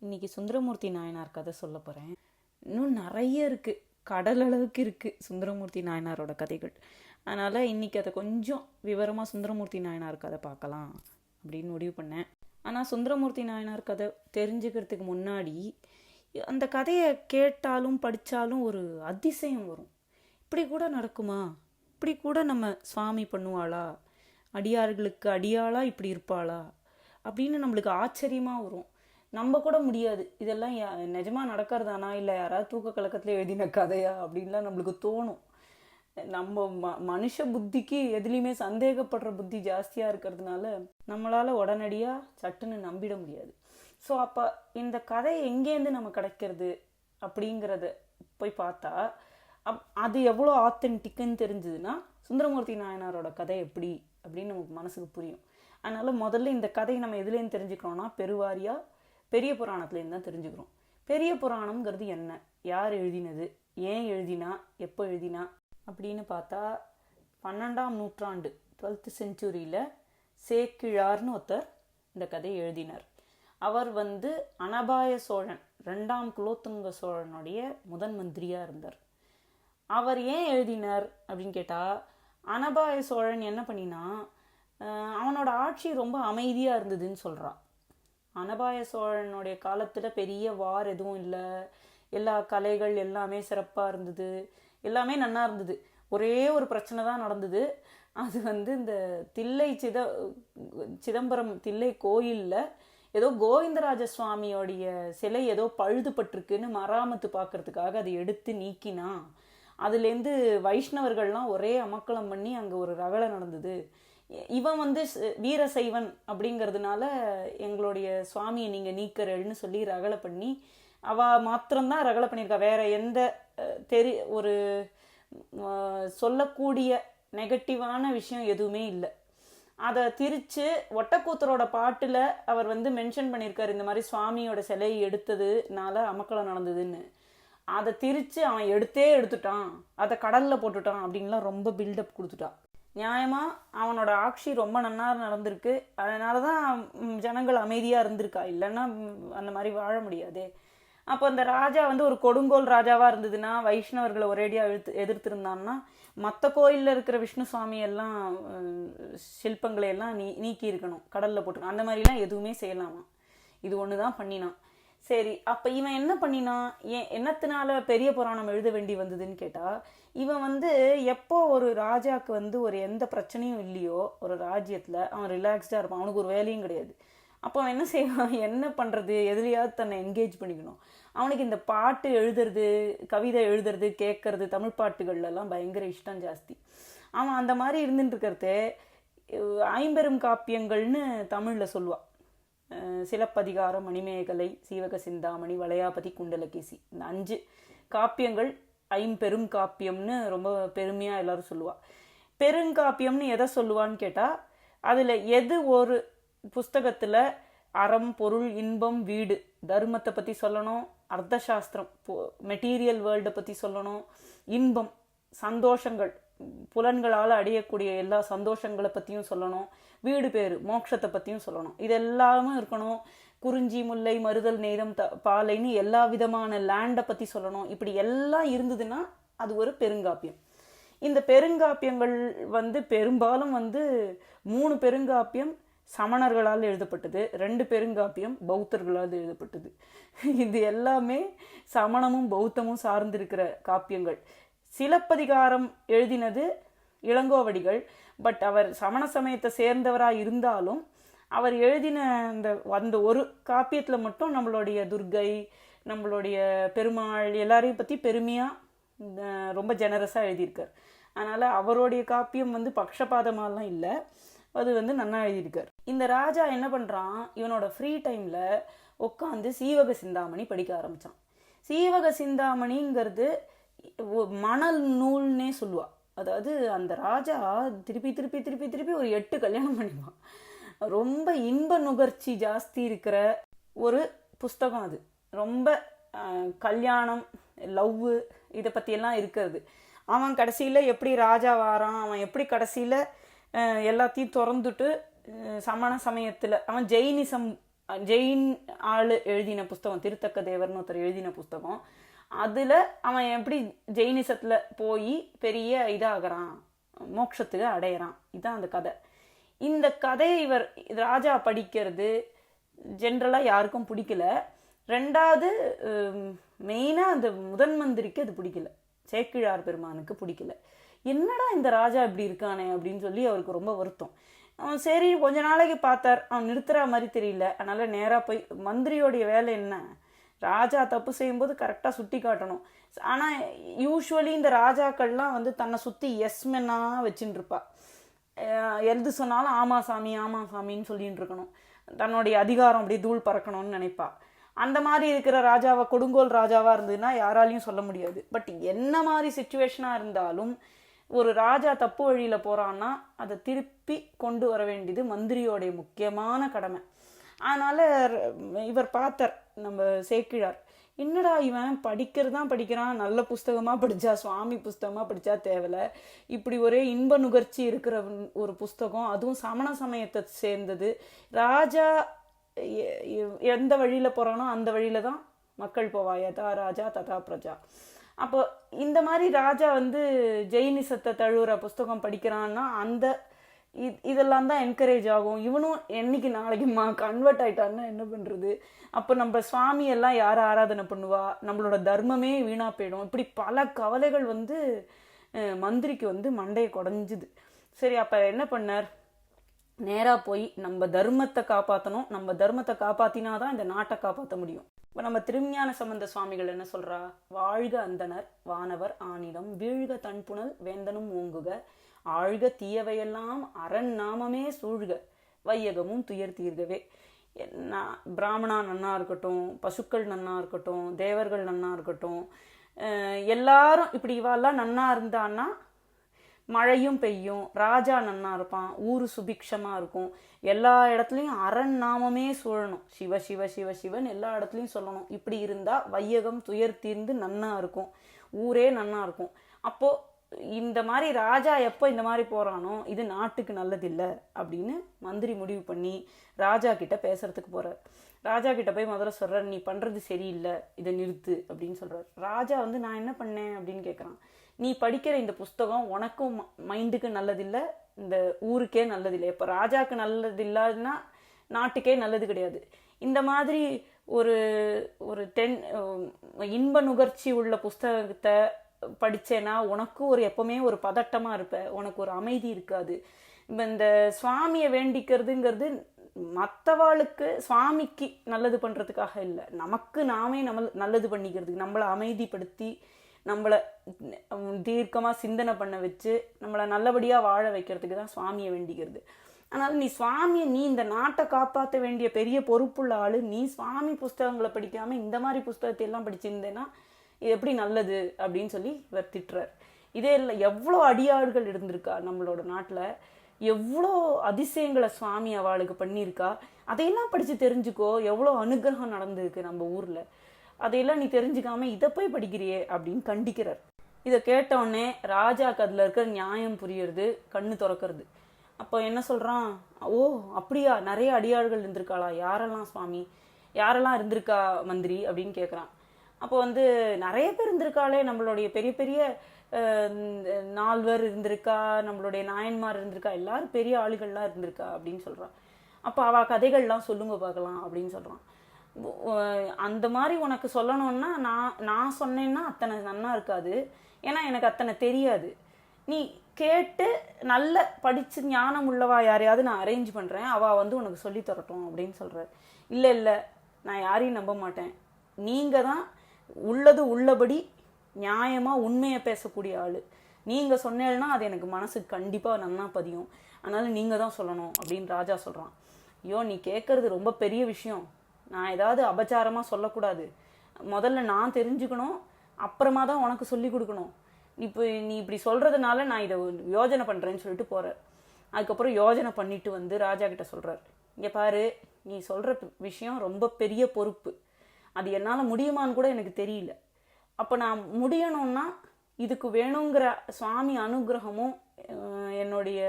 இன்னைக்கு சுந்தரமூர்த்தி நாயனார் கதை சொல்ல போகிறேன். இன்னும் நிறைய இருக்குது, கடல் அளவுக்கு இருக்குது சுந்தரமூர்த்தி நாயனாரோட கதைகள். அதனால் இன்றைக்கி அதை கொஞ்சம் விவரமாக சுந்தரமூர்த்தி நாயனார் கதை பார்க்கலாம் அப்படின்னு முடிவு பண்ணேன். ஆனால் சுந்தரமூர்த்தி நாயனார் கதை தெரிஞ்சுக்கிறதுக்கு முன்னாடி அந்த கதையை கேட்டாலும் படித்தாலும் ஒரு அதிசயம் வரும். இப்படி கூட நடக்குமா, இப்படி கூட நம்ம சுவாமி பண்ணுவாளா, அடியார்களுக்கு அடியாளா இப்படி இருப்பாளா அப்படின்னு நம்மளுக்கு ஆச்சரியமாக வரும். நம்ம கூட முடியாது, இதெல்லாம் நிஜமாக நடக்கிறதானா இல்லை யாராவது தூக்க கலக்கத்தில் எழுதின கதையா அப்படின்லாம் நம்மளுக்கு தோணும். நம்ம மனுஷ புத்திக்கு எதுலேயுமே சந்தேகப்படுற புத்தி ஜாஸ்தியாக இருக்கிறதுனால நம்மளால் உடனடியாக சட்டுன்னு நம்பிட முடியாது. ஸோ அப்போ இந்த கதை எங்கேருந்து நம்ம கிடைக்கிறது அப்படிங்கிறத போய் பார்த்தா அது எவ்வளோ ஆத்தென்டிக்குன்னு தெரிஞ்சதுன்னா சுந்தரமூர்த்தி நாயனாரோட கதை எப்படி அப்படின்னு நமக்கு மனசுக்கு புரியும். அதனால் முதல்ல இந்த கதையை நம்ம எதுலேருந்து தெரிஞ்சுக்கிறோன்னா பெருவாரியாக பெரிய புராணத்துலேருந்து தான் தெரிஞ்சுக்கிறோம். பெரிய புராணம்ங்கிறது என்ன, யார் எழுதினது, ஏன் எழுதினா, எப்போ எழுதினா அப்படின்னு பார்த்தா 12ஆம் நூற்றாண்டு 12th centuryயில் சேக்கிழார்னு ஒருத்தர் இந்த கதையை எழுதினார். அவர் அனபாய சோழன் 2ஆம் குலோத்துங்க சோழனுடைய முதன் மந்திரியாக இருந்தார். அவர் ஏன் எழுதினார் அப்படின்னு கேட்டால், அனபாய சோழன் என்ன பண்ணினா அவனோட ஆட்சி ரொம்ப அமைதியாக இருந்ததுன்னு சொல்கிறான். அனபாய சோழனுடைய காலத்தில் பெரிய வார் எதுவும் இல்லை, எல்லா கலைகள் எல்லாமே சிறப்பாக இருந்தது, எல்லாமே நல்லா இருந்தது. ஒரே ஒரு பிரச்சனை தான் நடந்தது. அது இந்த தில்லை சிதம்பரம் தில்லை கோயிலில் ஏதோ கோவிந்தராஜ சுவாமியோடைய சிலை ஏதோ பழுதுபட்டிருக்குன்னு மராமத்து பார்க்கறதுக்காக அதை எடுத்து நீக்கினா அதுலேருந்து வைஷ்ணவர்கள்லாம் ஒரே அமக்கலம் பண்ணி அங்கே ஒரு ரகளை நடந்தது. இவன் வீரசைவன் அப்படிங்கிறதுனால எங்களுடைய சுவாமியை நீங்கள் நீக்கிறள்னு சொல்லி ரகலை பண்ணி அவள் மாத்திரம்தான் ரகலை பண்ணியிருக்கா. வேற எந்த ஒரு சொல்லக்கூடிய நெகட்டிவான விஷயம் எதுவுமே இல்லை. அதை திரிச்சு ஒட்டக்கூத்தரோட பாட்டில் அவர் மென்ஷன் பண்ணியிருக்காரு, இந்த மாதிரி சுவாமியோட சிலை எடுத்ததுனால அமக்கலம் நடந்ததுன்னு. அதை திரிச்சு அவன் எடுத்துட்டான், அதை கடலில் போட்டுட்டான் அப்படின்லாம் ரொம்ப பில்டப் கொடுத்துட்டான். நியாயமாக அவனோட ஆட்சி ரொம்ப நன்னா நடந்திருக்கு, அதனால தான் ஜனங்கள் அமைதியாக இருந்திருக்கா, இல்லைன்னா அந்த மாதிரி வாழ முடியாதே. அப்போ அந்த ராஜா ஒரு கொடுங்கோல் ராஜாவாக இருந்ததுன்னா, வைஷ்ணவர்களை ஒரேடியாக எதிர்த்திருந்தான்னா, மற்ற கோயிலில் இருக்கிற விஷ்ணு சுவாமி எல்லாம் சிற்பங்களை எல்லாம் நீக்கி இருக்கணும், கடலில் போட்டுக்கணும். அந்த மாதிரிலாம் எதுவுமே செய்யலாமா, இது ஒன்று தான் பண்ணினான். சரி, அப்போ இவன் என்ன பண்ணினான், என்னத்தினால பெரிய புராணம் எழுத வேண்டி வந்ததுன்னு கேட்டால், இவன் எப்போ ஒரு ராஜாவுக்கு ஒரு எந்த பிரச்சனையும் இல்லையோ ஒரு ராஜ்யத்தில் அவன் ரிலாக்ஸ்டாக இருப்பான், அவனுக்கு ஒரு வேலையும் கிடையாது. அப்போ அவன் என்ன செய்வான், என்ன பண்ணுறது, எதுலையாவது தன்னை என்கேஜ் பண்ணிக்கணும். அவனுக்கு இந்த பாட்டு எழுதுறது, கவிதை எழுதுறது, கேட்கறது, தமிழ் பாட்டுகள்லாம் பயங்கர இஷ்டம் ஜாஸ்தி. அவன் அந்த மாதிரி இருந்துட்டு இருக்கிறது ஐம்பெரும் காப்பியங்கள்னு தமிழில் சொல்லுவான். சிலப்பதிகாரம், மணிமேகலை, சீவக சிந்தாமணி, வளையாபதி, குண்டலகேசி, இந்த 5 காப்பியங்கள் ஐம்பெரும் காப்பியம்னு ரொம்ப பெருமையாக எல்லாரும் சொல்லுவாள். பெருங்காப்பியம்னு எதை சொல்லுவான்னு கேட்டால், அதில் எது ஒரு புஸ்தகத்தில் அறம், பொருள், இன்பம், வீடு, தர்மத்தை பற்றி சொல்லணும், அர்த்தசாஸ்திரம், மெட்டீரியல் வேர்ல்டை பற்றி சொல்லணும், இன்பம் சந்தோஷங்கள், புலன்களால் அடையக்கூடிய எல்லா சந்தோஷங்களை பற்றியும் சொல்லணும், வீடு பேரு மோட்சத்தை பற்றியும் சொல்லணும், இதெல்லாமும் இருக்கணும். குறிஞ்சி, முல்லை, மருதல், நெய்தம், பாலைன்னு எல்லா விதமான லேண்டை பற்றி சொல்லணும். இப்படி எல்லாம் இருந்ததுன்னா அது ஒரு பெருங்காப்பியம். இந்த பெருங்காப்பியங்கள் பெரும்பாலும் 3 பெருங்காப்பியம் சமணர்களால் எழுதப்பட்டது, 2 பெருங்காப்பியம் பௌத்தர்களால் எழுதப்பட்டது. இது எல்லாமே சமணமும் பௌத்தமும் சார்ந்திருக்கிற காப்பியங்கள். சிலப்பதிகாரம் எழுதினது இளங்கோவடிகள். பட் அவர் சமண சமயத்தை சேர்ந்தவராக இருந்தாலும் அவர் எழுதின அந்த ஒரு காப்பியத்தில் மட்டும் நம்மளுடைய துர்கை, நம்மளுடைய பெருமாள் எல்லாரையும் பற்றி பெருமையாக ரொம்ப ஜெனரஸாக எழுதியிருக்கார். அதனால் அவருடைய காப்பியம் பக்ஷபாதமாலாம் இல்லை, அது நன்னா எழுதியிருக்கார். இந்த ராஜா என்ன பண்ணுறான், இவனோட ஃப்ரீ டைமில் உட்காந்து சீவக சிந்தாமணி படிக்க ஆரம்பித்தான். சீவக சிந்தாமணிங்கிறது மணல் நூல்னே சொல்லுவாள். அதாவது அந்த ராஜா திருப்பி திருப்பி திருப்பி திருப்பி ஒரு 8 கல்யாணம் பண்ணிடுவான். ரொம்ப இன்ப நுகர்ச்சி ஜாஸ்தி இருக்கிற ஒரு புஸ்தகம் அது. ரொம்ப கல்யாணம், லவ்வு, இதை பற்றியெல்லாம் இருக்கிறது. அவன் கடைசியில் எப்படி ராஜா வாரான், அவன் எப்படி கடைசியில் எல்லாத்தையும் திறந்துட்டு சமண சமயத்தில் அவன் ஜெயினிசம் ஜெயின் ஆள் எழுதின புஸ்தகம், திருத்தக்க தேவர்னு ஒருத்தர் எழுதின புஸ்தகம். அதில் அவன் எப்படி ஜெயினிசத்தில் போய் பெரிய இதாகிறான், மோட்சத்துக்கு அடையிறான். இதுதான் அந்த கதை. இந்த கதையை இவர் ராஜா படிக்கிறது ஜென்ரலாக யாருக்கும் பிடிக்கல. ரெண்டாவது மெயினாக அந்த முதன் மந்திரிக்கு அது பிடிக்கல, சேக்கிழார் பெருமானுக்கு பிடிக்கல. என்னடா இந்த ராஜா இப்படி இருக்கானே அப்படின்னு சொல்லி அவருக்கு ரொம்ப வருத்தம். அவன் சரி கொஞ்ச நாளைக்கு பார்த்தார், அவன் நிறுத்துற மாதிரி தெரியல. அதனால் நேராக போய், மந்திரியோடைய வேலை என்ன, ராஜா தப்பு செய்யும்போது கரெக்டாக சுட்டி காட்டணும். ஆனால் யூஸ்வலி இந்த ராஜாக்கள்லாம் வந்து தன்னை சுற்றி எஸ்மென்னாக வச்சுட்டு இருப்பா. எது சொன்னாலும் ஆமா சாமி ஆமா சாமின்னு சொல்லிட்டு இருக்கணும். தன்னுடைய அதிகாரம் அப்படியே தூள் பறக்கணும்னு நினைப்பா. அந்த மாதிரி இருக்கிற ராஜாவை, கொடுங்கோல் ராஜாவாக இருந்ததுன்னா யாராலையும் சொல்ல முடியாது. பட் என்ன மாதிரி சுச்சுவேஷனாக இருந்தாலும் ஒரு ராஜா தப்பு வழியில் போகிறான்னா அதை திருப்பி கொண்டு வர வேண்டியது மந்திரியோடைய முக்கியமான கடமை. அதனால் இவர் பார்த்தார் நம்ம சேக்கிழார், என்னடா இவன் படிக்கிறது தான் படிக்கிறான், நல்ல புஸ்தகமாக படித்தா, சுவாமி புஸ்தகமாக படித்தா தேவலை, இப்படி ஒரே இன்ப நுகர்ச்சி இருக்கிற ஒரு புஸ்தகம், அதுவும் சமண சமயத்தை சேர்ந்தது. ராஜா எந்த வழியில் போகிறானோ அந்த வழியில் தான் மக்கள் போவா, யதா ராஜா ததா பிரஜா. அப்போ இந்த மாதிரி ராஜா வந்து ஜெயினிசத்தை தழுவுற புஸ்தகம் படிக்கிறான்னா அந்த இதெல்லாம் தான் என்கரேஜ் ஆகும். இவனும் என்னைக்கு நாளைக்கு கன்வெர்ட் ஆயிட்டான்னா என்ன பண்ணுறது? அப்போ நம்ம சுவாமியெல்லாம் யாரை ஆராதனை பண்ணுவா, நம்மளோட தர்மமே வீணாக போயிடும். இப்படி பல கவலைகள் வந்து மந்திரிக்கு வந்து மண்டையை குடஞ்சுது. சரி, அப்போ என்ன பண்ணார், நேராக போய் நம்ம தர்மத்தை காப்பாற்றணும், நம்ம தர்மத்தை காப்பாற்றினாதான் இந்த நாட்டை காப்பாற்ற முடியும். இப்போ நம்ம திருஞான சம்பந்த சுவாமிகள் என்ன சொல்கிறா, வாழ்க அந்தனர் வானவர் ஆனிடம் வீழ்க தன்புணல் வேந்தனும் ஓங்குக ஆழ்க தீயவையெல்லாம் அரண் நாமமே சூழ்க வையகமும் துயர் தீர்கவே. பிராமணா நன்னா இருக்கட்டும், பசுக்கள் நன்னா இருக்கட்டும், தேவர்கள் நன்னா இருக்கட்டும், எல்லாரும் இப்படி இவாலாம் நன்னா இருந்தான்னா மழையும் பெய்யும், ராஜா நன்னா இருப்பான், ஊரு சுபிக்ஷமாக இருக்கும், எல்லா இடத்துலையும் அரண் நாமமே சூழணும், சிவ சிவ சிவ சிவன் எல்லா இடத்துலையும் சொல்லணும். இப்படி இருந்தால் வையகம் துயர் தீர்ந்து நன்னா இருக்கும், ஊரே நன்னா இருக்கும். அப்போது இந்த மாதிரி ராஜா எப்போ இந்த மாதிரி போகிறானோ இது நாட்டுக்கு நல்லதில்லை அப்படின்னு மந்திரி முடிவு பண்ணி ராஜா கிட்ட பேசுறதுக்கு போகிறார். ராஜா கிட்ட போய் முதல்ல சொல்கிறார், நீ பண்ணுறது சரியில்லை, இதை நிறுத்து அப்படின்னு சொல்கிறார். ராஜா வந்து நான் என்ன பண்ணேன் அப்படின்னு கேட்குறான். நீ படிக்கிற இந்த புஸ்தகம் உனக்கும் மைண்டுக்கு நல்லதில்லை, இந்த ஊருக்கே நல்லதில்லை. இப்போ ராஜாவுக்கு நல்லது இல்லாதுன்னா நாட்டுக்கே நல்லது கிடையாது. இந்த மாதிரி ஒரு ஒரு இன்ப நுகர்ச்சி உள்ள புஸ்தகத்தை படித்தேன்னா உனக்கு ஒரு எப்பவுமே ஒரு பதட்டமாக இருப்ப, உனக்கு ஒரு அமைதி இருக்காது. இப்போ இந்த சுவாமியை வேண்டிக்கிறதுங்கிறது மற்றவாளுக்கு சுவாமிக்கு நல்லது பண்ணுறதுக்காக இல்லை, நமக்கு நாமே நல்லது பண்ணிக்கிறதுக்கு, நம்மளை அமைதிப்படுத்தி நம்மளை தீர்க்கமாக சிந்தனை பண்ண வச்சு நம்மளை நல்லபடியாக வாழ வைக்கிறதுக்கு தான் சுவாமியை வேண்டிக்கிறது. அதனால் நீ சுவாமியை, நீ இந்த நாட்டை காப்பாற்ற வேண்டிய பெரிய பொறுப்புள்ள ஆள், நீ சுவாமி புஸ்தகங்களை படிக்காமல் இந்த மாதிரி புஸ்தகத்தை எல்லாம் படிச்சிருந்தேன்னா இது எப்படி நல்லது அப்படின்னு சொல்லி இவர் திட்டுறார். இதே இல்லை, எவ்வளோ அடியாள்கள் இருந்திருக்கா நம்மளோட நாட்டில், எவ்வளோ அதிசயங்களை சுவாமி அவளுக்கு பண்ணியிருக்கா, அதையெல்லாம் படித்து தெரிஞ்சுக்கோ, எவ்வளோ அனுகிரகம் நடந்திருக்கு நம்ம ஊரில், அதையெல்லாம் நீ தெரிஞ்சுக்காம இதை போய் படிக்கிறியே அப்படின்னு கண்டிக்கிறார். இதை கேட்டவுடனே ராஜாக்கு அதில் இருக்கிற நியாயம் புரியுறது, கண்ணு திறக்கிறது. அப்போ என்ன சொல்கிறான், ஓ அப்படியா, நிறைய அடியாள்கள் இருந்திருக்காளா, யாரெல்லாம் சுவாமி, யாரெல்லாம் இருந்திருக்கா மந்திரி அப்படின்னு கேட்குறான். அப்போ வந்து நிறைய பேர் இருந்திருக்காளே, நம்மளுடைய பெரிய பெரிய நால்வர் இருந்திருக்கா, நம்மளுடைய நாயன்மார் இருந்திருக்கா, எல்லாரும் பெரிய ஆளுகள்லாம் இருந்திருக்கா அப்படின்னு சொல்கிறான். அப்போ அவள் கதைகள்லாம் சொல்லுங்க பார்க்கலாம் அப்படின்னு சொல்கிறான். அந்த மாதிரி உனக்கு சொல்லணும்னா நான் சொன்னேன்னா அத்தனை நன்னா இருக்காது, ஏன்னா எனக்கு அத்தனை தெரியாது, நீ கேட்டு நல்ல படித்து ஞானம் உள்ளவா யாரையாவது நான் அரேஞ்ச் பண்ணுறேன், அவள் வந்து உனக்கு சொல்லி தரட்டும் அப்படின்னு சொல்கிறார். இல்லை இல்லை, நான் யாரையும் நம்ப மாட்டேன், நீங்கள் தான் உள்ளது உள்ளபடி நியாயமாக உண்மையை பேசக்கூடிய ஆள், நீங்கள் சொன்னேன்னா அது எனக்கு மனசுக்கு கண்டிப்பாக நன்னா பதியும், அதனால் நீங்கள் தான் சொல்லணும் அப்படின்னு ராஜா சொல்கிறான். ஐயோ நீ கேட்குறது ரொம்ப பெரிய விஷயம், நான் ஏதாவது அபச்சாரமாக சொல்லக்கூடாது, முதல்ல நான் தெரிஞ்சுக்கணும், அப்புறமா தான் உனக்கு சொல்லி கொடுக்கணும், இப்போ நீ இப்படி சொல்கிறதுனால நான் இதை யோஜனை பண்ணுறேன்னு சொல்லிட்டு போகிறார். அதுக்கப்புறம் யோஜனை பண்ணிட்டு வந்து ராஜா கிட்ட சொல்கிறார், இங்கே பாரு, நீ சொல்கிற விஷயம் ரொம்ப பெரிய பொறுப்பு, அது என்னால் முடியுமான்னு கூட எனக்கு தெரியல, அப்போ நான் முடியணும்னா இதுக்கு வேணுங்கிற சுவாமி அனுகிரகமும் என்னுடைய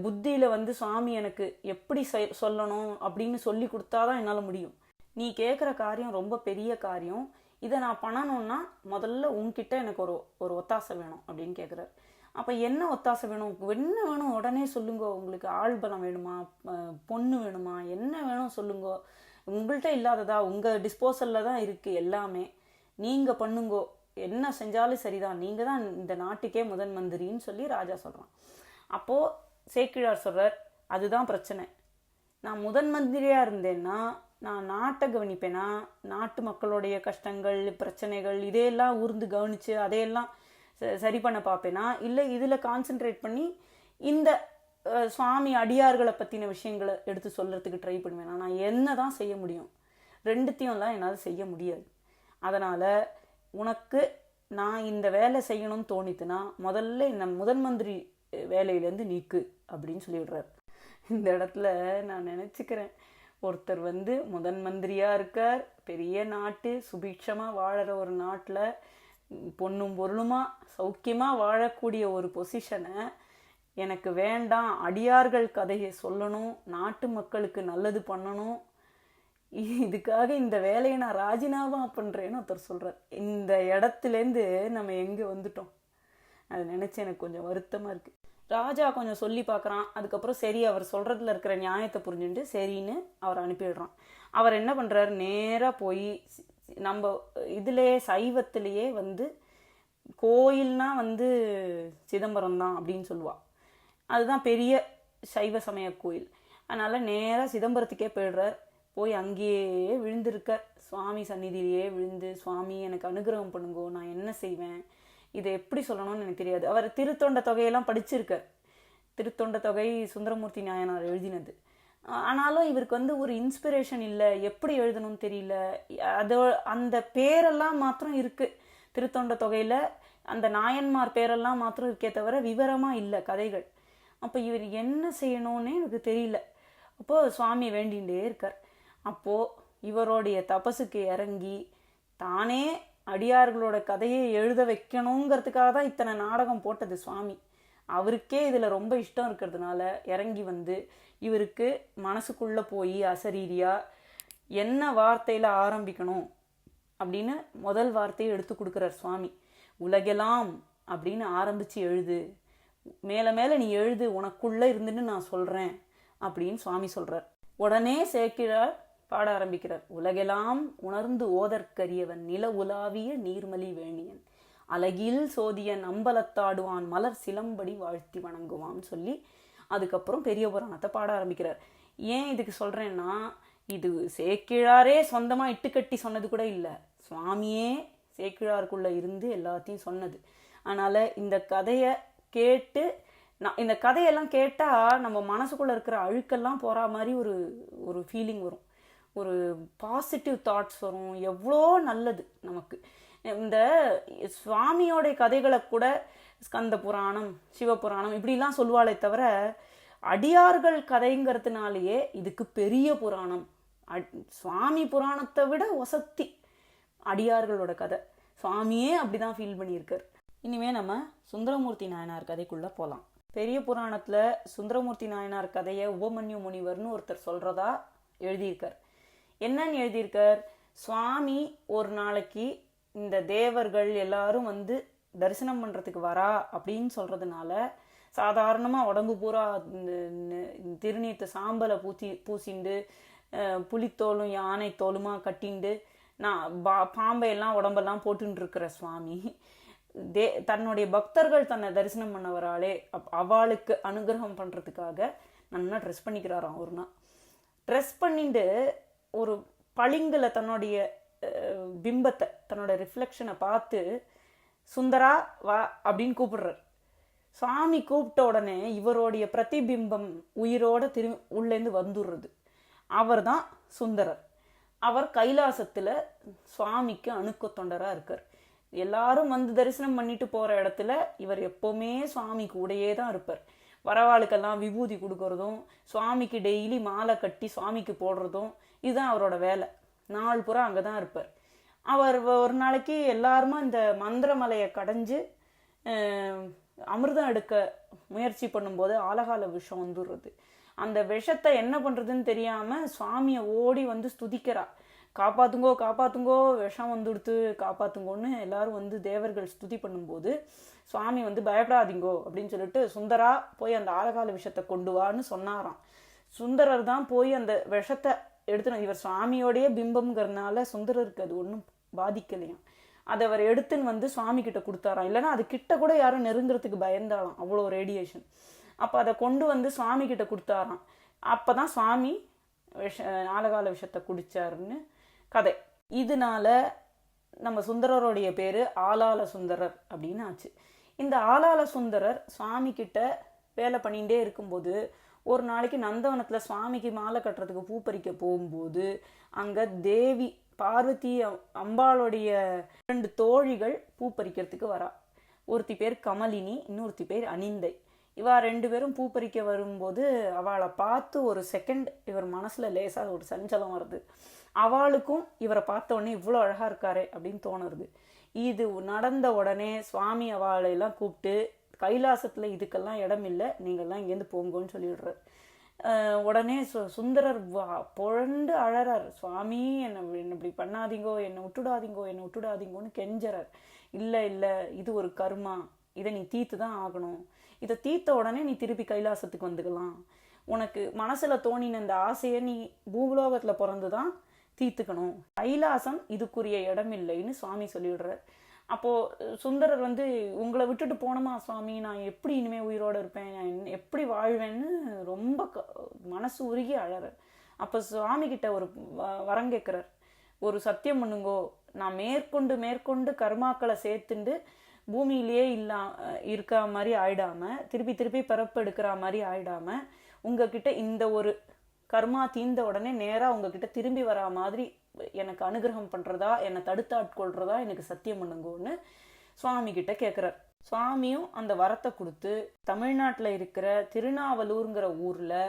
புத்தியில் வந்து சுவாமி எனக்கு எப்படி சொல்லணும் அப்படின்னு சொல்லி கொடுத்தாதான் என்னால் முடியும். நீ கேட்குற காரியம் ரொம்ப பெரிய காரியம், இதை நான் பண்ணணும்னா முதல்ல உன்கிட்ட எனக்கு ஒரு ஒத்தாசை வேணும் அப்படின்னு கேட்குறாரு. அப்போ என்ன ஒத்தாசை வேணும், என்ன வேணும் உடனே சொல்லுங்க. உங்களுக்கு ஆள் பலம் வேணுமா, பொண்ணு வேணுமா, என்ன வேணும் சொல்லுங்க. உங்கள்கிட்ட இல்லாததா, உங்கள் டிஸ்போசலில் தான் இருக்குது எல்லாமே, நீங்கள் பண்ணுங்கோ, என்ன செஞ்சாலும் சரிதான், நீங்கள் தான் இந்த நாட்டுக்கே முதன் மந்திரின்னு சொல்லி ராஜா சொல்கிறான். அப்போது சேக்கிழார் சொல்கிறார், அதுதான் பிரச்சனை. நான் முதன் மந்திரியாக இருந்தேன்னா நான் நாட்டை கவனிப்பேனா, நாட்டு மக்களுடைய கஷ்டங்கள் பிரச்சனைகள் இதையெல்லாம் ஊர்ந்து கவனித்து அதையெல்லாம் சரி பண்ண பார்ப்பேனா, இல்லை இதில் கான்சென்ட்ரேட் பண்ணி இந்த சுவாமி அடியார்களை பற்றின விஷயங்களை எடுத்து சொல்கிறதுக்கு ட்ரை பண்ணுவேன். நான் என்ன தான் செய்ய முடியும், ரெண்டுத்தையும்லாம் என்னால் செய்ய முடியாது. அதனால் உனக்கு நான் இந்த வேலை செய்யணும்னு தோணித்துனா முதல்ல இந்த முதன் மந்திரி வேலையிலேருந்து நீக்கு அப்படின்னு சொல்லிவிடுறார். இந்த இடத்துல நான் நினச்சிக்கிறேன், ஒருத்தர் வந்து முதன் மந்திரியாக இருக்கார், பெரிய நாட்டு சுபீட்சமாக வாழற ஒரு நாட்டில் பொண்ணும் பொருளுமா சௌக்கியமாக வாழக்கூடிய ஒரு பொசிஷனை எனக்கு வேண்டாம், அடியார்கள் கதையை சொல்லணும், நாட்டு மக்களுக்கு நல்லது பண்ணணும், இதுக்காக இந்த வேலையை நான் ராஜினாமா பண்ணுறேன்னு ஒருத்தர் சொல்கிறார். இந்த இடத்துலேருந்து நம்ம எங்கே வந்துட்டோம், அதை நினச்சி எனக்கு கொஞ்சம் வருத்தமாக இருக்குது. ராஜா கொஞ்சம் சொல்லி பார்க்குறான். அதுக்கப்புறம் சரி, அவர் சொல்கிறதுல இருக்கிற நியாயத்தை புரிஞ்சுட்டு சரின்னு அவர் அனுப்பிடுறான். அவர் என்ன பண்ணுறாரு, நேராக போய் நம்ம இதிலே சைவத்திலேயே வந்து கோயில்னா வந்து சிதம்பரம் தான் அப்படின்னு சொல்லுவாள். அதுதான் பெரிய சைவ சமய கோயில். அதனால் நேராக சிதம்பரத்துக்கே போயிடுறார். போய் அங்கேயே விழுந்திருக்கார், சுவாமி சந்நிதியிலேயே விழுந்து, சுவாமி எனக்கு அனுகிரகம் பண்ணுங்கோ, நான் என்ன செய்வேன், இதை எப்படி சொல்லணும்னு எனக்கு தெரியாது. அவர் திருத்தொண்ட தொகையெல்லாம் படிச்சிருக்கார். திருத்தொண்ட தொகை சுந்தரமூர்த்தி நாயனார் எழுதினது. ஆனாலும் இவருக்கு வந்து ஒரு இன்ஸ்பிரேஷன் இல்லை, எப்படி எழுதணும்னு தெரியல. அந்த பேரெல்லாம் மாத்திரம் இருக்குது திருத்தொண்ட தொகையில், அந்த நாயன்மார் பேரெல்லாம் மாத்திரம் இருக்கே தவிர விவரமாக இல்லை கதைகள். அப்போ இவர் என்ன செய்யணும்னே எனக்கு தெரியல. அப்போது சுவாமி வேண்டிகிட்டே இருக்கார். அப்போது இவருடைய தபசுக்கு இறங்கி தானே அடியார்களோட கதையை எழுத வைக்கணுங்கிறதுக்காக தான் இத்தனை நாடகம் போட்டது சுவாமி. அவருக்கே இதில் ரொம்ப இஷ்டம் இருக்கிறதுனால இறங்கி வந்து இவருக்கு மனசுக்குள்ளே போய் அசரீரியாக என்ன வார்த்தையில் ஆரம்பிக்கணும் அப்படின்னு முதல் வார்த்தையை எடுத்து கொடுக்குறார் சுவாமி. உலகெல்லாம் அப்படின்னு ஆரம்பித்து எழுது, மேலே மேலே நீ எழுது, உனக்குள்ளே இருந்துன்னு நான் சொல்கிறேன் அப்படின்னு சுவாமி சொல்கிறார். உடனே சேக்கிழார் பாட ஆரம்பிக்கிறார். உலகெல்லாம் உணர்ந்து ஓதற்கரியவன் நில உலாவிய நீர்மலி வேணியன் அழகில் சோதியன் அம்பலத்தாடுவான் மலர் சிலம்படி வாழ்த்தி வணங்குவான்னு சொல்லி அதுக்கப்புறம் பெரிய புராணத்தை பாட ஆரம்பிக்கிறார். ஏன் இதுக்கு சொல்கிறேன்னா, இது சேக்கிழாரே சொந்தமாக இட்டுக்கட்டி சொன்னது கூட இல்லை, சுவாமியே சேக்கிழாருக்குள்ளே இருந்து எல்லாத்தையும் சொன்னது. அதனால் இந்த கதையை கேட்டு இந்த கதையெல்லாம் கேட்டால் நம்ம மனசுக்குள்ளே இருக்கிற அழுக்கெல்லாம் போகிற மாதிரி ஒரு ஃபீலிங் வரும், ஒரு பாசிட்டிவ் தாட்ஸ் வரும், எவ்வளோ நல்லது நமக்கு. இந்த சுவாமியோடைய கதைகளை கூட ஸ்கந்த புராணம் சிவபுராணம் இப்படிலாம் சொல்லுவாளே தவிர அடியார்கள் கதைங்கிறதுனாலேயே இதுக்கு பெரிய புராணம், சுவாமி புராணத்தை விட வசத்தி அடியார்களோட கதை. சுவாமியே அப்படிதான் ஃபீல் பண்ணியிருக்கார். இனிமே நம்ம சுந்தரமூர்த்தி நாயனார் கதைக்குள்ளே போகலாம். பெரிய புராணத்தில் சுந்தரமூர்த்தி நாயனார் கதையை உபமன்யு முனிவர்னு ஒருத்தர் சொல்கிறதா எழுதியிருக்கார். என்னன்னு எழுதியிருக்கார், சுவாமி ஒரு நாளைக்கு இந்த தேவர்கள் எல்லாரும் வந்து தரிசனம் பண்ணுறதுக்கு வரா அப்படின்னு சொல்கிறதுனால சாதாரணமாக உடம்பு பூரா திருநீர்த்த சாம்பலை பூசிண்டு புலித்தோலும் யானை தோலுமா கட்டிண்டு நான் பாம்பையெல்லாம் உடம்பெல்லாம் போட்டுன்னு இருக்கிற சுவாமி தன்னுடைய பக்தர்கள் தன்னை தரிசனம் பண்ணவராளே அவளுக்கு அனுகிரகம் பண்ணுறதுக்காக நல்லா ட்ரெஸ் பண்ணிக்கிறாராம். ஒரு நாள் ட்ரெஸ் பண்ணிட்டு ஒரு பளிங்கில் தன்னுடைய பிம்பத்தை தன்னோட ரிஃப்ளெக்ஷனை பார்த்து சுந்தரா வா அப்படின்னு கூப்பிடுறார். சுவாமி கூப்பிட்ட உடனே இவருடைய பிரதிபிம்பம் உயிரோட உள்ளேருந்து வந்துடுறது. அவர் தான் சுந்தரர். அவர் கைலாசத்தில் சுவாமிக்கு அணுக்க தொண்டராக இருக்கார். எல்லாரும் வந்து தரிசனம் பண்ணிட்டு போகிற இடத்துல இவர் எப்போவுமே சுவாமி கூடையே தான் இருப்பார். வரவாளுக்கெல்லாம் விபூதி கொடுக்கறதும் சுவாமிக்கு டெய்லி மாலை கட்டி சுவாமிக்கு போடுறதும் இதுதான் அவரோட வேலை. நாள் பூரா அங்கே தான் இருப்பார். அவர் ஒரு நாளைக்கு எல்லாருமா இந்த மந்திரமலையை கடைஞ்சு அமிர்தம் எடுக்க முயற்சி பண்ணும்போது ஆலகால விஷம் வந்துடுறது. அந்த விஷத்தை என்ன பண்ணுறதுன்னு தெரியாமல் சுவாமியை ஓடி வந்து ஸ்துதிக்கிறா. காப்பாத்துங்கோ காப்பாத்துங்கோ, விஷம் வந்துடுத்து காப்பாத்துங்கோன்னு எல்லாரும் வந்து தேவர்கள் ஸ்துதி பண்ணும்போது சுவாமி வந்து பயப்படாதீங்கோ அப்படின்னு சொல்லிட்டு சுந்தரா போய் அந்த ஆலகால விஷத்தை கொண்டு வான்னு சொன்னாராம். சுந்தரர் தான் போய் அந்த விஷத்தை எடுத்துன்னு, இவர் சுவாமியோடைய பிம்பம்ங்கிறதுனால சுந்தரருக்கு அது ஒன்றும் பாதிக்கலையாம். அதை அவர் எடுத்துன்னு வந்து சுவாமி கிட்ட கொடுத்தாராம். இல்லைன்னா அது கிட்ட கூட யாரும் நெருங்குறதுக்கு பயந்தாலாம், அவ்வளோ ரேடியேஷன். அப்போ அதை கொண்டு வந்து சுவாமி கிட்ட கொடுத்தாராம். அப்போ தான் சுவாமி ஆலகால விஷத்தை குடிச்சாருன்னு கதை. இதனால நம்ம சுந்தரருடைய பேர் ஆலால சுந்தரர் அப்படின்னு ஆச்சு. இந்த ஆலால சுந்தரர் சுவாமி கிட்ட வேலை பண்ணிகிட்டே இருக்கும்போது ஒரு நாளைக்கு நந்தவனத்தில் சுவாமிக்கு மாலை கட்டுறதுக்கு பூ பறிக்க போகும்போது அங்கே தேவி பார்வதி அம்பாளுடைய 2 தோழிகள் பூ பறிக்கிறதுக்கு வரா. ஒருத்தி பேர் கமலினி, இன்னொருத்தி பேர் அனிந்தை. இவா 2 பேரும் பூ பறிக்க வரும்போது அவளை பார்த்து ஒரு செகண்ட் இவர் மனசுல லேசாக ஒரு சஞ்சலம் வருது. அவளுக்கும் இவரை பார்த்த உடனே இவ்வளோ அழகா இருக்காரே அப்படின்னு தோணுறது. இது நடந்த உடனே சுவாமி அவளையெல்லாம் கூப்பிட்டு கைலாசத்துல இதுக்கெல்லாம் இடம் இல்லை, நீங்கள்லாம் இங்கேருந்து போங்கன்னு சொல்லிடுறார். உடனே சுந்தரர் புழண்டு அழறார். சுவாமி என்ன இப்படி பண்ணாதீங்கோ, என்னை விட்டுடாதீங்கோன்னு கெஞ்சறார். இல்லை இல்லை, இது ஒரு கர்மா, இதை நீ தீர்த்து தான் ஆகணும். இதை தீர்த்த உடனே நீ திருப்பி கைலாசத்துக்கு வந்துக்கலாம். உனக்கு மனசுல தோணின இந்த ஆசையை நீ பூலோகத்துல பிறந்துதான் தீர்த்துக்கணும். கைலாசம் இதுக்குரிய இடம் இல்லைன்னு சுவாமி சொல்லிடுறார். அப்போ சுந்தரர் வந்து, உங்களை விட்டுட்டு போனோமா சுவாமி, நான் எப்படி இனிமே உயிரோடு இருப்பேன், நான் எப்படி வாழ்வேன்னு ரொம்ப மனசு உருகி அழறார். அப்போ சுவாமி கிட்ட ஒரு வரம் கேட்குறார். ஒரு சத்தியம் பண்ணுங்கோ, நான் மேற்கொண்டு கர்மாக்களை சேர்த்துண்டு பூமியிலேயே இருக்கா மாதிரி ஆயிடாம, திருப்பி பிறப்பு எடுக்கிற மாதிரி ஆயிடாம, உங்ககிட்ட இந்த ஒரு கர்மா தீர்ந்த உடனே நேராக உங்ககிட்ட திரும்பி வரா மாதிரி எனக்கு அனுகிரகம் பண்ணுறதா, என்னை தடுத்தாட்கொள்றதா எனக்கு சத்தியம் பண்ணுங்கன்னு சுவாமி கிட்ட கேட்குறார். சுவாமியும் அந்த வரத்தை கொடுத்து தமிழ்நாட்டில் இருக்கிற திருநாவலூருங்கிற ஊரில்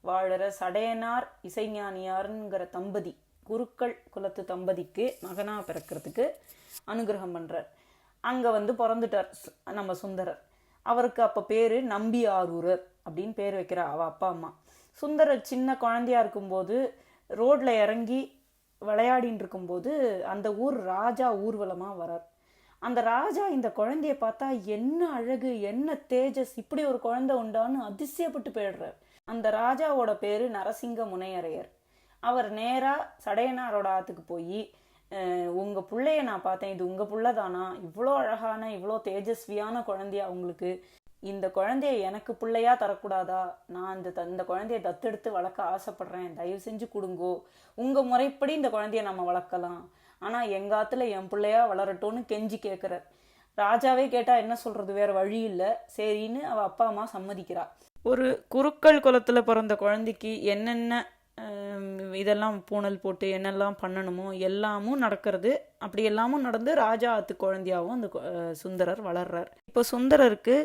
வாழற சடையனார் இசைஞானியாருங்கிற தம்பதி, குருக்கள் குலத்து தம்பதிக்கு மகனா பிறக்கிறதுக்கு அனுகிரகம் பண்ணுறார். அங்கே வந்து பிறந்துட்டார் நம்ம சுந்தரர். அவருக்கு அப்போ பேர் நம்பி ஆரூரர் அப்படின்னு பேர் வைக்கிறார் அவள் அப்பா அம்மா. சுந்தரர் சின்ன குழந்தையா இருக்கும்போது ரோட்ல இறங்கி விளையாடின்னு இருக்கும்போது அந்த ஊர் ராஜா ஊர்வலமாக வரார். அந்த ராஜா இந்த குழந்தைய பார்த்தா என்ன அழகு, என்ன தேஜஸ், இப்படி ஒரு குழந்தை உண்டான்னு அதிசயப்பட்டு போயிடுறார். அந்த ராஜாவோட பேரு நரசிங்க முனையரையர். அவர் நேராக சடையனாரோட ஆற்றுக்கு போய், உங்கள் பிள்ளைய நான் பார்த்தேன், இது உங்கள் பிள்ளை தானா, இவ்வளோ அழகான இவ்வளோ தேஜஸ்வியான குழந்தையா உங்களுக்கு, இந்த குழந்தைய எனக்கு பிள்ளையா தரக்கூடாதா, நான் இந்த குழந்தைய தத்தெடுத்து வளர்க்க ஆசைப்படுறேன், தயவு செஞ்சு கொடுங்கோ, உங்கள் முறைப்படி இந்த குழந்தைய நம்ம வளர்க்கலாம், ஆனால் எங்காத்துல என் பிள்ளையா வளரட்டும்னு கெஞ்சி கேட்குறார். ராஜாவே கேட்டால் என்ன சொல்கிறது, வேறு வழி இல்லை, சரின்னு அவள் அப்பா அம்மா சம்மதிக்கிறா. ஒரு குருக்கள் குலத்தில் பிறந்த குழந்தைக்கு என்னென்ன இதெல்லாம் பூணல் போட்டு என்னெல்லாம் பண்ணணுமோ எல்லாமும் நடக்கிறது. அப்படி எல்லாமும் நடந்து ராஜா ஆத்து குழந்தையாகவும் அந்த சுந்தரர் வளர்றார். இப்போ சுந்தரருக்கு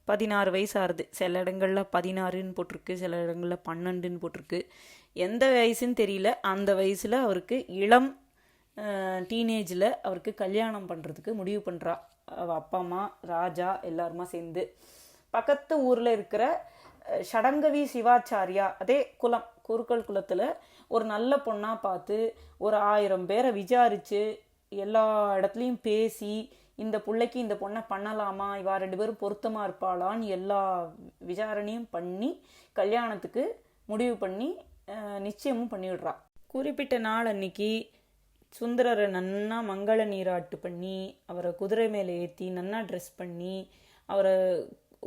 16 வயசு ஆறுது. சில இடங்களில் 16ன்னு போட்டிருக்கு, சில இடங்களில் 12ன்னு போட்டிருக்கு. எந்த வயசுன்னு தெரியல. அந்த வயசில் அவருக்கு இளம் டீனேஜில் அவருக்கு கல்யாணம் பண்ணுறதுக்கு முடிவு பண்ணுறா அவள் அப்பா அம்மா, ராஜா எல்லாருமா சேர்ந்து. பக்கத்து ஊரில் இருக்கிற ஷடங்கவி சிவாச்சாரியா, அதே குலம் குருக்கள் குலத்தில் ஒரு நல்ல பொண்ணாக பார்த்து ஒரு 1000 பேரை விசாரித்து எல்லா இடத்துலையும் பேசி, இந்த பிள்ளைக்கு இந்த பொண்ணை பண்ணலாமா, இவா 2 பேரும் பொருத்தமாக இருப்பாளான்னு எல்லா விசாரணையும் பண்ணி கல்யாணத்துக்கு முடிவு பண்ணி நிச்சயமும் பண்ணிவிடுறா. குறிப்பிட்ட நாள் அன்னைக்கு சுந்தரரை நன்னா மங்கள நீராட்டு பண்ணி, அவரை குதிரை மேலே ஏற்றி நன்னா ட்ரெஸ் பண்ணி, அவரை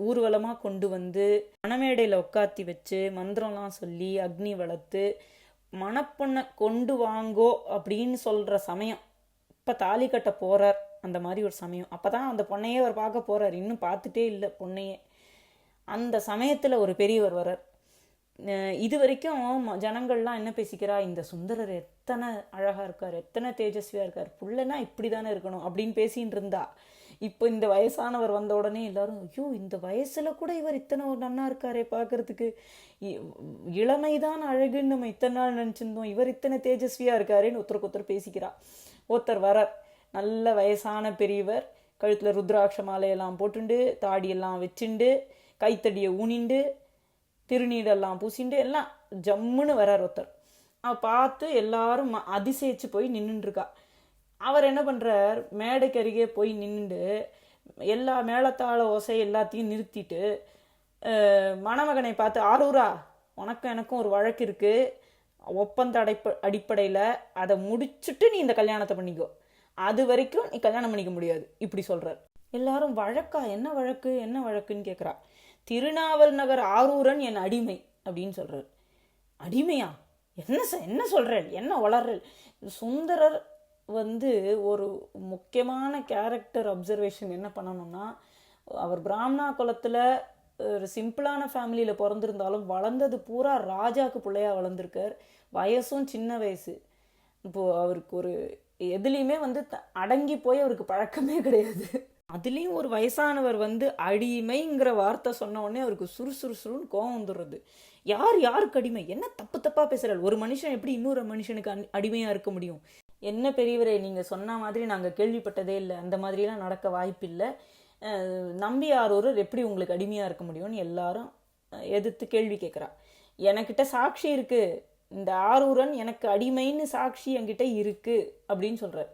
ஊர்வலமாக கொண்டு வந்து மணமேடையில் உட்காத்தி வச்சு மந்திரம்லாம் சொல்லி அக்னி வளர்த்து மணப்பொண்ணை கொண்டு வாங்கோ அப்படின்னு சொல்கிற சமயம். இப்போ தாலி கட்ட போகிறார், அந்த மாதிரி ஒரு சமயம். அப்போ தான் அந்த பொண்ணையே அவர் பார்க்க போகிறார், இன்னும் பார்த்துட்டே இல்லை பொண்ணையே. அந்த சமயத்தில் ஒரு பெரியவர் வரார். இது வரைக்கும் ஜனங்கள்லாம் என்ன பேசிக்கிறா, இந்த சுந்தரர் எத்தனை அழகாக இருக்கார், எத்தனை தேஜஸ்வியாக இருக்கார், புள்ளனா இப்படி தானே இருக்கணும் அப்படின்னு பேசின்னு இருந்தா. இப்போ இந்த வயசானவர் வந்த உடனே எல்லாரும், ஐயோ இந்த வயசில் கூட இவர் இத்தனை ஒரு நன்னா இருக்காரே பார்க்கறதுக்கு, இளமைதான் அழகுன்னு நம்ம இத்தனை நாள் நினச்சிருந்தோம், இவர் இத்தனை தேஜஸ்வியாக இருக்காருன்னு ஒருத்தருக்கு ஒருத்தர் பேசிக்கிறா. ஒருத்தர் வரார், நல்ல வயசான பெரியவர், கழுத்தில் ருத்ராட்ச மாலையெல்லாம் போட்டுண்டு தாடியெல்லாம் வச்சுண்டு கைத்தடியை ஊனிண்டு திருநீரெல்லாம் பூசிண்டு எல்லாம் ஜம்முன்னு வரார் ஒருத்தர். பார்த்து எல்லாரும் அதிசயிச்சு போய் நின்றுருக்கா. அவர் என்ன பண்ணுறார், மேடைக்கு அருகே போய் நின்றுண்டு எல்லா மேளத்தாள ஓசை எல்லாத்தையும் நிறுத்திட்டு மணமகனை பார்த்து, ஆரூரா, உனக்கும் எனக்கும் ஒரு வழக்கு இருக்குது, ஒப்பந்த அடிப்படையில் அதை முடிச்சுட்டு நீ இந்த கல்யாணத்தை பண்ணிக்கோ, அது வரைக்கும் நீ கல்யாணம் பண்ணிக்க முடியாது, இப்படி சொல்கிறார். எல்லாரும் வழக்கா, என்ன வழக்கு என்ன வழக்குன்னு கேட்குறா. திருநாவல் நகர் ஆரூரன் என் அடிமை அப்படின்னு சொல்கிறார். அடிமையா? என்ன சொல்கிறேன், என்ன வளர்றல்? சுந்தரர் ஒரு முக்கியமான கேரக்டர் அப்சர்வேஷன் என்ன பண்ணணும்னா, அவர் பிராமணா குலத்தில் ஒரு சிம்பிளான ஃபேமிலியில் பிறந்திருந்தாலும் வளர்ந்தது பூரா ராஜாவுக்கு பிள்ளையாக வளர்ந்துருக்கார். வயசும் சின்ன வயசு. இப்போது அவருக்கு ஒரு எதுலேயுமே அடங்கி போய் அவருக்கு பழக்கமே கிடையாது. அதுலேயும் ஒரு வயசானவர் அடிமைங்கிற வார்த்தை சொன்ன உடனே அவருக்கு சுறுசுறுன்னு கோவம் வந்துடுறது. யாருக்கு அடிமை? என்ன தப்பாக பேசுகிறாள்? ஒரு மனுஷன் எப்படி இன்னொரு மனுஷனுக்கு அடிமையாக இருக்க முடியும்? என்ன பெரியவரே, நீங்கள் சொன்ன மாதிரி நாங்கள் கேள்விப்பட்டதே இல்லை, அந்த மாதிரிலாம் நடக்க வாய்ப்பில்லை, நம்பி ஆரூரர் எப்படி உங்களுக்கு அடிமையாக இருக்க முடியும்னு எல்லாரும் எதிர்த்து கேள்வி கேட்குறா. எனக்கிட்ட சாட்சி இருக்குது, இந்த ஆரூரன் எனக்கு அடிமைன்னு சாட்சி என்கிட்ட இருக்குது அப்படின்னு சொல்கிறார்.